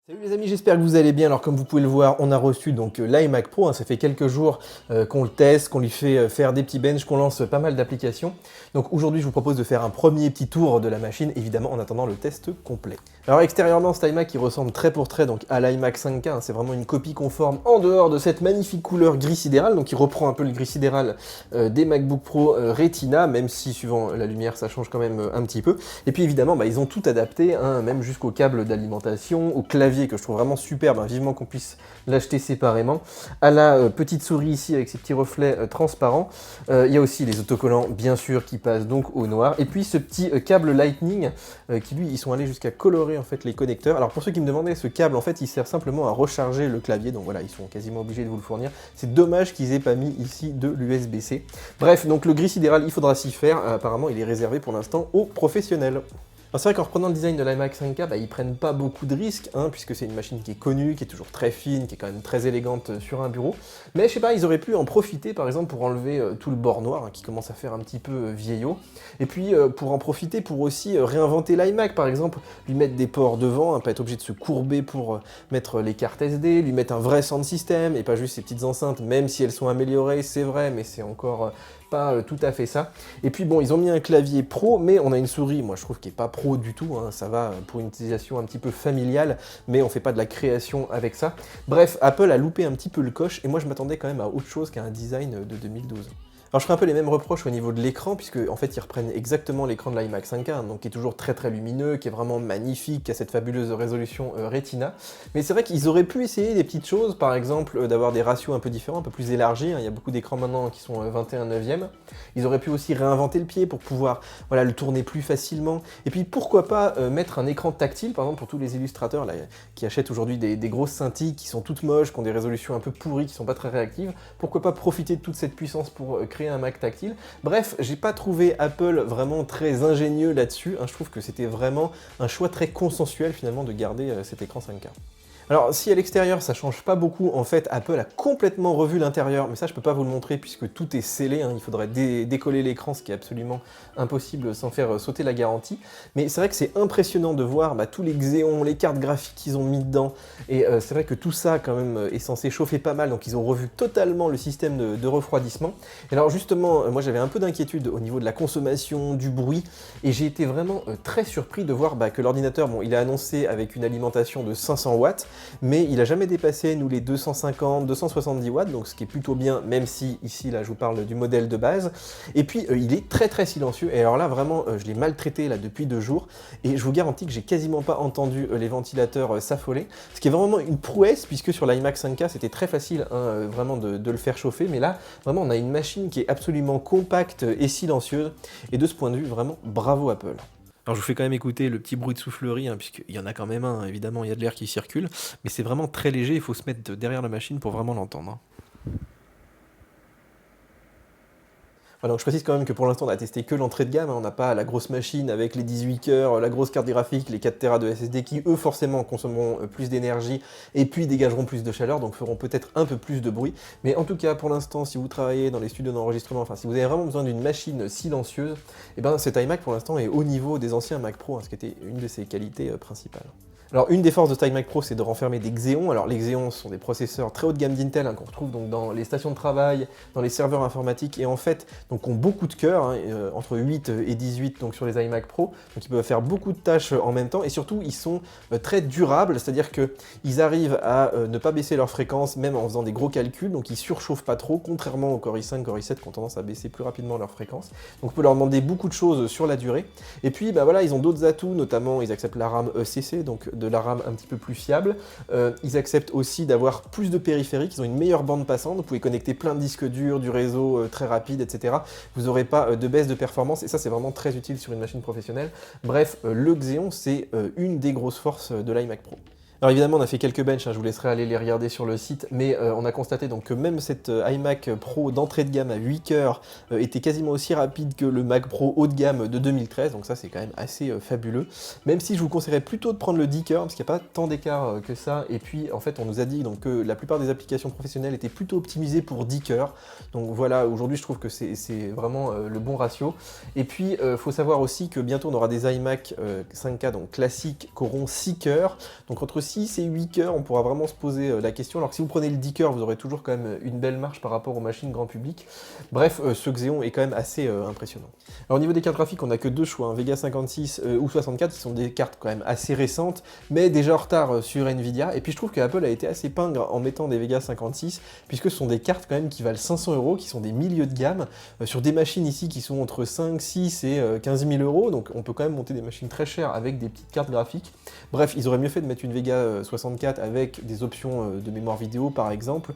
Salut les amis, j'espère que vous allez bien. Alors comme vous pouvez le voir, on a reçu donc l'iMac Pro, ça fait quelques jours qu'on le teste, qu'on lui fait faire des petits benches, qu'on lance pas mal d'applications. Donc aujourd'hui je vous propose de faire un premier petit tour de la machine, évidemment en attendant le test complet. Alors extérieurement cet iMac il ressemble trait pour trait donc à l'iMac 5K, c'est vraiment une copie conforme en dehors de cette magnifique couleur gris sidéral, donc il reprend un peu le gris sidéral des MacBook Pro Retina, même si suivant la lumière ça change quand même un petit peu. Et puis évidemment ils ont tout adapté, hein, même jusqu'au câble d'alimentation, au clavier que je trouve vraiment superbe, hein, vivement qu'on puisse l'acheter séparément, à la petite souris ici avec ses petits reflets transparents. Il y a aussi les autocollants bien sûr qui passent donc au noir, et puis ce petit câble Lightning qui lui ils sont allés jusqu'à colorer en fait les connecteurs. Alors pour ceux qui me demandaient, ce câble en fait il sert simplement à recharger le clavier, donc voilà ils sont quasiment obligés de vous le fournir. C'est dommage qu'ils aient pas mis ici de l'USB-C. Bref, donc le gris sidéral il faudra s'y faire, apparemment il est réservé pour l'instant aux professionnels. C'est vrai qu'en reprenant le design de l'iMac 5K, ils prennent pas beaucoup de risques, hein, puisque c'est une machine qui est connue, qui est toujours très fine, qui est quand même très élégante sur un bureau. Mais je sais pas, ils auraient pu en profiter par exemple pour enlever tout le bord noir, hein, qui commence à faire un petit peu vieillot. Et puis pour en profiter pour aussi réinventer l'iMac, par exemple, lui mettre des ports devant, hein, pas être obligé de se courber pour mettre les cartes SD, lui mettre un vrai sound system, et pas juste ces petites enceintes, même si elles sont améliorées, c'est vrai, mais c'est encore pas tout à fait ça. Et puis bon, ils ont mis un clavier pro, mais on a une souris, moi je trouve qui est pas pro du tout, hein. Ça va pour une utilisation un petit peu familiale, mais on fait pas de la création avec ça. Bref, Apple a loupé un petit peu le coche, et moi je m'attendais quand même à autre chose qu'à un design de 2012. Alors je ferai un peu les mêmes reproches au niveau de l'écran, puisque en fait ils reprennent exactement l'écran de l'iMac 5K, hein, donc qui est toujours très très lumineux, qui est vraiment magnifique, qui a cette fabuleuse résolution Retina. Mais c'est vrai qu'ils auraient pu essayer des petites choses, par exemple d'avoir des ratios un peu différents, un peu plus élargis, hein. Il y a beaucoup d'écrans maintenant qui sont 21/9. Ils auraient pu aussi réinventer le pied pour pouvoir voilà, le tourner plus facilement. Et puis pourquoi pas mettre un écran tactile, par exemple pour tous les illustrateurs là, qui achètent aujourd'hui des grosses scintilles qui sont toutes moches, qui ont des résolutions un peu pourries, qui sont pas très réactives. Pourquoi pas profiter de toute cette puissance pour créer un Mac tactile. Bref, j'ai pas trouvé Apple vraiment très ingénieux là-dessus, hein. Je trouve que c'était vraiment un choix très consensuel finalement de garder cet écran 5K. Alors si à l'extérieur ça change pas beaucoup, en fait Apple a complètement revu l'intérieur, mais ça je peux pas vous le montrer puisque tout est scellé, hein. Il faudrait décoller l'écran, ce qui est absolument impossible sans faire sauter la garantie. Mais c'est vrai que c'est impressionnant de voir tous les Xeon, les cartes graphiques qu'ils ont mis dedans, et c'est vrai que tout ça quand même est censé chauffer pas mal, donc ils ont revu totalement le système de refroidissement. Et alors justement, moi j'avais un peu d'inquiétude au niveau de la consommation, du bruit, et j'ai été vraiment très surpris de voir que l'ordinateur, bon il est annoncé avec une alimentation de 500 watts, mais il n'a jamais dépassé nous les 250, 270 watts, donc ce qui est plutôt bien, même si ici là je vous parle du modèle de base. Et puis il est très très silencieux, et alors là vraiment je l'ai maltraité là depuis 2 jours, et je vous garantis que j'ai quasiment pas entendu les ventilateurs s'affoler, ce qui est vraiment une prouesse, puisque sur l'iMac 5K c'était très facile hein, vraiment de le faire chauffer, mais là vraiment on a une machine qui est absolument compacte et silencieuse, et de ce point de vue vraiment bravo Apple. Alors je vous fais quand même écouter le petit bruit de soufflerie, hein, puisqu'il y en a quand même un, hein, évidemment il y a de l'air qui circule, mais c'est vraiment très léger, il faut se mettre derrière la machine pour vraiment l'entendre, hein. Voilà, donc je précise quand même que pour l'instant on a testé que l'entrée de gamme, hein, on n'a pas la grosse machine avec les 18 cœurs, la grosse carte graphique, les 4 Tera de SSD qui eux forcément consommeront plus d'énergie et puis dégageront plus de chaleur, donc feront peut-être un peu plus de bruit. Mais en tout cas pour l'instant si vous travaillez dans les studios d'enregistrement, enfin si vous avez vraiment besoin d'une machine silencieuse, et ben cet iMac pour l'instant est au niveau des anciens Mac Pro, hein, ce qui était une de ses qualités principales. Alors une des forces de cet iMac Pro c'est de renfermer des Xeon. Alors les Xeon sont des processeurs très haut de gamme d'Intel, hein, qu'on retrouve donc dans les stations de travail, dans les serveurs informatiques, et en fait donc ont beaucoup de cœurs, hein, entre 8 et 18 donc sur les iMac Pro, donc ils peuvent faire beaucoup de tâches en même temps, et surtout ils sont très durables, c'est-à-dire qu'ils arrivent à ne pas baisser leur fréquence même en faisant des gros calculs, donc ils surchauffent pas trop, contrairement au Core i5, Core i7 qui ont tendance à baisser plus rapidement leur fréquence. Donc on peut leur demander beaucoup de choses sur la durée, et puis voilà, ils ont d'autres atouts, notamment ils acceptent la RAM ECC, donc de la RAM un petit peu plus fiable. Ils acceptent aussi d'avoir plus de périphériques, ils ont une meilleure bande passante, vous pouvez connecter plein de disques durs, du réseau très rapide, etc. Vous n'aurez pas de baisse de performance, et ça c'est vraiment très utile sur une machine professionnelle. Bref, le Xeon c'est une des grosses forces de l'iMac Pro. Alors évidemment on a fait quelques benches, hein, je vous laisserai aller les regarder sur le site, mais on a constaté donc que même cette iMac Pro d'entrée de gamme à 8 cœurs était quasiment aussi rapide que le Mac Pro haut de gamme de 2013, donc ça c'est quand même assez fabuleux. Même si je vous conseillerais plutôt de prendre le 10 cœurs, parce qu'il n'y a pas tant d'écart que ça, et puis en fait on nous a dit donc, que la plupart des applications professionnelles étaient plutôt optimisées pour 10 cœurs, donc voilà, aujourd'hui je trouve que c'est vraiment le bon ratio. Et puis faut savoir aussi que bientôt on aura des iMac 5K donc classiques qui auront 6 cœurs, donc entre entre 6 et 8 cœurs, on pourra vraiment se poser la question. Alors que si vous prenez le 10 cœurs, vous aurez toujours quand même une belle marge par rapport aux machines grand public. Bref, ce Xeon est quand même assez impressionnant. Alors au niveau des cartes graphiques, on n'a que deux choix, Vega 56 ou 64, qui sont des cartes quand même assez récentes, mais déjà en retard sur Nvidia. Et puis je trouve que Apple a été assez pingre en mettant des Vega 56, puisque ce sont des cartes quand même qui valent 500 €, qui sont des milieux de gamme, sur des machines ici qui sont entre 5, 6 et 15 000 €, donc on peut quand même monter des machines très chères avec des petites cartes graphiques. Bref, ils auraient mieux fait de mettre une Vega 64 avec des options de mémoire vidéo par exemple,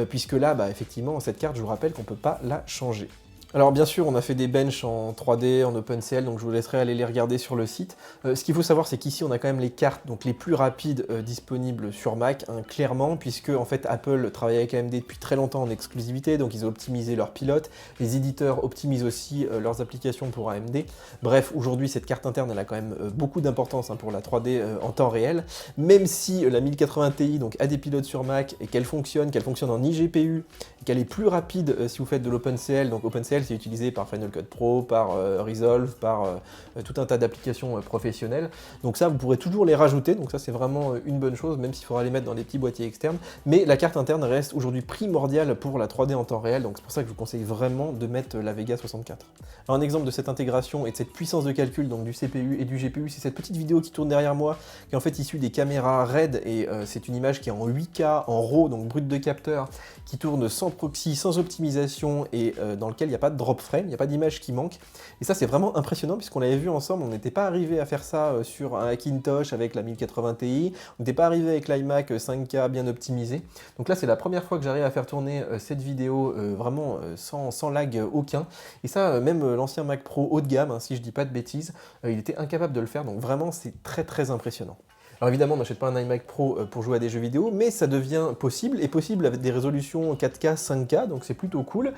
puisque là, effectivement, cette carte, je vous rappelle qu'on ne peut pas la changer. Alors bien sûr, on a fait des benches en 3D, en OpenCL, donc je vous laisserai aller les regarder sur le site. Ce qu'il faut savoir, c'est qu'ici, on a quand même les cartes donc les plus rapides disponibles sur Mac, hein, clairement, puisque en fait Apple travaille avec AMD depuis très longtemps en exclusivité, donc ils ont optimisé leurs pilotes, les éditeurs optimisent aussi leurs applications pour AMD. Bref, aujourd'hui, cette carte interne, elle a quand même beaucoup d'importance pour la 3D en temps réel, même si la 1080 Ti donc, a des pilotes sur Mac et qu'elle fonctionne en iGPU, qu'elle est plus rapide si vous faites de l'OpenCL, donc OpenCL c'est utilisé par Final Cut Pro, par Resolve, par tout un tas d'applications professionnelles. Donc ça, vous pourrez toujours les rajouter, donc ça c'est vraiment une bonne chose, même s'il faudra les mettre dans des petits boîtiers externes. Mais la carte interne reste aujourd'hui primordiale pour la 3D en temps réel, donc c'est pour ça que je vous conseille vraiment de mettre la Vega 64. Alors un exemple de cette intégration et de cette puissance de calcul donc du CPU et du GPU, c'est cette petite vidéo qui tourne derrière moi, qui est en fait issue des caméras RED, et c'est une image qui est en 8K, en RAW, donc brut de capteur, qui tourne sans proxy, sans optimisation, et dans lequel il n'y a pas de drop frame, il n'y a pas d'image qui manque. Et ça c'est vraiment impressionnant puisqu'on l'avait vu ensemble, on n'était pas arrivé à faire ça sur un Hackintosh avec la 1080 Ti, on n'était pas arrivé avec l'iMac 5K bien optimisé. Donc là c'est la première fois que j'arrive à faire tourner cette vidéo vraiment sans lag aucun. Et ça même l'ancien Mac Pro haut de gamme, si je dis pas de bêtises, il était incapable de le faire, donc vraiment c'est très impressionnant. Alors évidemment, on n'achète pas un iMac Pro pour jouer à des jeux vidéo, mais ça devient possible, et possible avec des résolutions 4K, 5K, donc c'est plutôt cool.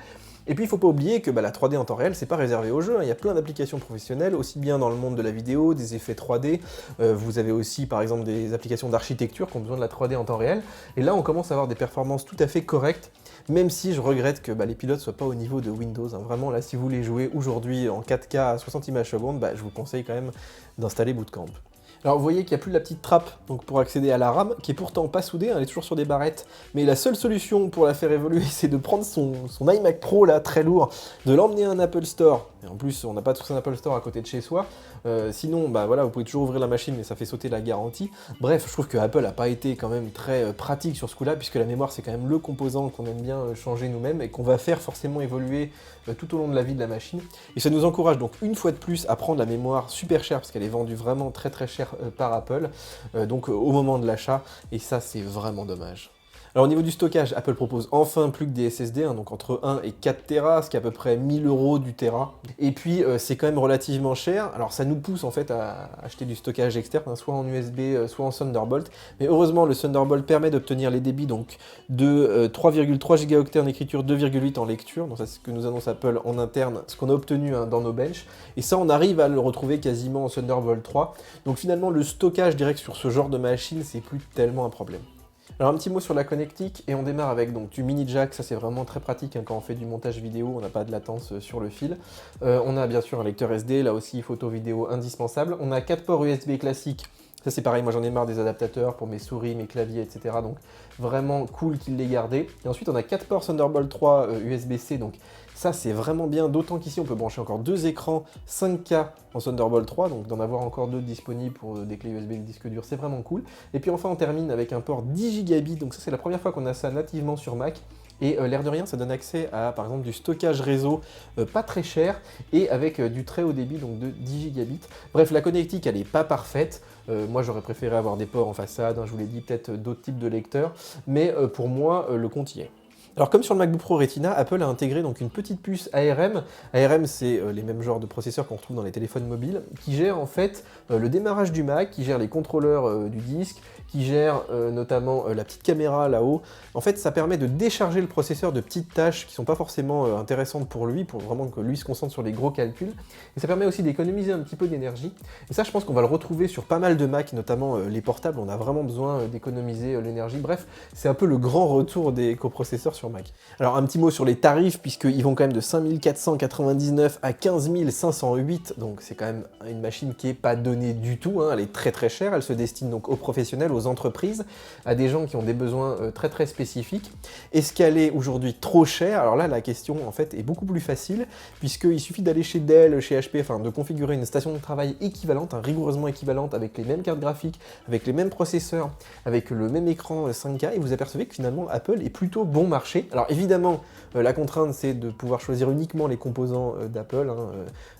Et puis il ne faut pas oublier que la 3D en temps réel, c'est pas réservé aux jeux, il y a plein d'applications professionnelles, aussi bien dans le monde de la vidéo, des effets 3D, vous avez aussi par exemple des applications d'architecture qui ont besoin de la 3D en temps réel, et là on commence à avoir des performances tout à fait correctes, même si je regrette que les pilotes ne soient pas au niveau de Windows. Vraiment là, si vous voulez jouer aujourd'hui en 4K à 60 images secondes, je vous conseille quand même d'installer Bootcamp. Alors vous voyez qu'il n'y a plus de la petite trappe donc pour accéder à la RAM, qui est pourtant pas soudée, elle est toujours sur des barrettes, mais la seule solution pour la faire évoluer, c'est de prendre son iMac Pro là, très lourd, de l'emmener à un Apple Store, et en plus on n'a pas tous un Apple Store à côté de chez soi, sinon voilà, vous pouvez toujours ouvrir la machine mais ça fait sauter la garantie. Bref, je trouve que Apple n'a pas été quand même très pratique sur ce coup-là, puisque la mémoire c'est quand même le composant qu'on aime bien changer nous-mêmes, et qu'on va faire forcément évoluer tout au long de la vie de la machine, et ça nous encourage donc une fois de plus à prendre la mémoire super chère, parce qu'elle est vendue vraiment très cher par Apple, donc au moment de l'achat, et ça c'est vraiment dommage. Alors au niveau du stockage, Apple propose enfin plus que des SSD, donc entre 1 et 4 Tera, ce qui est à peu près 1000 € du Tera. Et puis c'est quand même relativement cher, alors ça nous pousse en fait à acheter du stockage externe, soit en USB, soit en Thunderbolt. Mais heureusement le Thunderbolt permet d'obtenir les débits donc de 3,3 Go en écriture, 2,8 en lecture, donc ça c'est ce que nous annonce Apple en interne, ce qu'on a obtenu dans nos benches. Et ça on arrive à le retrouver quasiment en Thunderbolt 3. Donc finalement le stockage direct sur ce genre de machine, c'est plus tellement un problème. Alors un petit mot sur la connectique, et on démarre avec donc du mini jack, ça c'est vraiment très pratique quand on fait du montage vidéo, on n'a pas de latence sur le fil. On a bien sûr un lecteur SD, là aussi photo vidéo indispensable. On a 4 ports USB classiques, ça c'est pareil, moi j'en ai marre des adaptateurs pour mes souris, mes claviers, etc. Donc vraiment cool qu'ils l'aient gardé. Et ensuite on a 4 ports Thunderbolt 3 USB-C, donc ça c'est vraiment bien, d'autant qu'ici on peut brancher encore 2 écrans 5K en Thunderbolt 3, donc d'en avoir encore 2 disponibles pour des clés USB et des disques durs, c'est vraiment cool. Et puis enfin on termine avec un port 10 gigabits, donc ça c'est la première fois qu'on a ça nativement sur Mac. Et l'air de rien, ça donne accès à, par exemple, du stockage réseau pas très cher, et avec du très haut débit, donc de 10 gigabits. Bref, la connectique, elle n'est pas parfaite. Moi, j'aurais préféré avoir des ports en façade, je vous l'ai dit, peut-être d'autres types de lecteurs. Mais pour moi, le compte y est. Alors comme sur le MacBook Pro Retina, Apple a intégré donc une petite puce ARM. ARM, c'est les mêmes genres de processeurs qu'on retrouve dans les téléphones mobiles, qui gèrent en fait le démarrage du Mac, qui gère les contrôleurs du disque, qui gère notamment la petite caméra là-haut. En fait, ça permet de décharger le processeur de petites tâches qui sont pas forcément intéressantes pour lui, pour vraiment que lui se concentre sur les gros calculs. Et ça permet aussi d'économiser un petit peu d'énergie. Et ça, je pense qu'on va le retrouver sur pas mal de Mac, notamment les portables. On a vraiment besoin d'économiser l'énergie. Bref, c'est un peu le grand retour des coprocesseurs sur Mac. Alors un petit mot sur les tarifs, puisqu'ils vont quand même de 5499 à 15508, donc c'est quand même une machine qui n'est pas donnée du tout, hein. Elle est très très chère, elle se destine donc aux professionnels, aux entreprises, à des gens qui ont des besoins très très spécifiques. Est-ce qu'elle est aujourd'hui trop chère? Alors là, la question en fait est beaucoup plus facile, puisqu'il suffit d'aller chez Dell, chez HP, enfin de configurer une station de travail équivalente, hein, rigoureusement équivalente, avec les mêmes cartes graphiques, avec les mêmes processeurs, avec le même écran 5K, et vous apercevez que finalement Apple est plutôt bon marché. Alors évidemment, la contrainte c'est de pouvoir choisir uniquement les composants d'Apple, hein.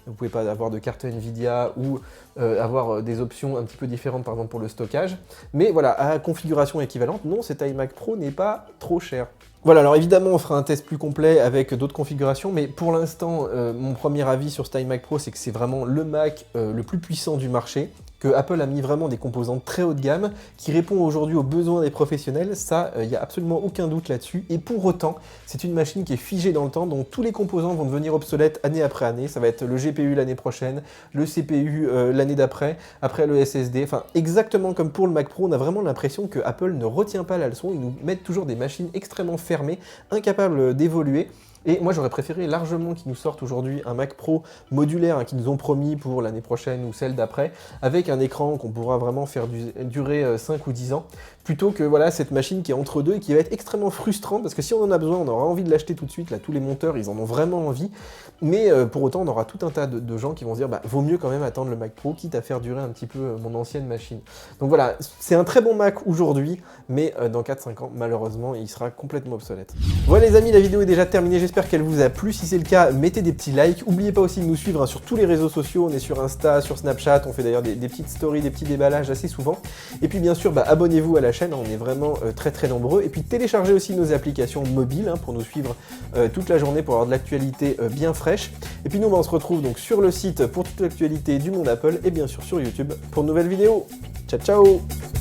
Vous ne pouvez pas avoir de carte Nvidia ou avoir des options un petit peu différentes par exemple pour le stockage, mais voilà, à configuration équivalente, non, cet iMac Pro n'est pas trop cher. Voilà, alors évidemment on fera un test plus complet avec d'autres configurations, mais pour l'instant mon premier avis sur cet iMac Pro, c'est que c'est vraiment le Mac le plus puissant du marché, que Apple a mis vraiment des composants très haut de gamme, qui répond aujourd'hui aux besoins des professionnels, ça, il n'y a absolument aucun doute là-dessus, et pour autant, c'est une machine qui est figée dans le temps, donc tous les composants vont devenir obsolètes année après année, ça va être le GPU l'année prochaine, le CPU l'année d'après, après le SSD, enfin exactement comme pour le Mac Pro, on a vraiment l'impression que Apple ne retient pas la leçon, ils nous mettent toujours des machines extrêmement fermées, incapables d'évoluer. Et moi j'aurais préféré largement qu'ils nous sortent aujourd'hui un Mac Pro modulaire, hein, qu'ils nous ont promis pour l'année prochaine ou celle d'après, avec un écran qu'on pourra vraiment faire durer 5 ou 10 ans, plutôt que voilà, cette machine qui est entre deux et qui va être extrêmement frustrante, parce que si on en a besoin, on aura envie de l'acheter tout de suite, là tous les monteurs ils en ont vraiment envie, mais pour autant on aura tout un tas de gens qui vont se dire bah vaut mieux quand même attendre le Mac Pro, quitte à faire durer un petit peu mon ancienne machine. Donc voilà, c'est un très bon Mac aujourd'hui, mais dans 4-5 ans malheureusement il sera complètement obsolète. Voilà les amis, la vidéo est déjà terminée, j'espère qu'elle vous a plu. Si c'est le cas, mettez des petits likes. N'oubliez pas aussi de nous suivre, hein, sur tous les réseaux sociaux. On est sur Insta, sur Snapchat. On fait d'ailleurs des petites stories, des petits déballages assez souvent. Et puis bien sûr, abonnez-vous à la chaîne. Hein, on est vraiment très très nombreux. Et puis téléchargez aussi nos applications mobiles, hein, pour nous suivre toute la journée, pour avoir de l'actualité bien fraîche. Et puis nous, on se retrouve donc sur le site pour toute l'actualité du monde Apple et bien sûr sur YouTube pour de nouvelles vidéos. Ciao ciao!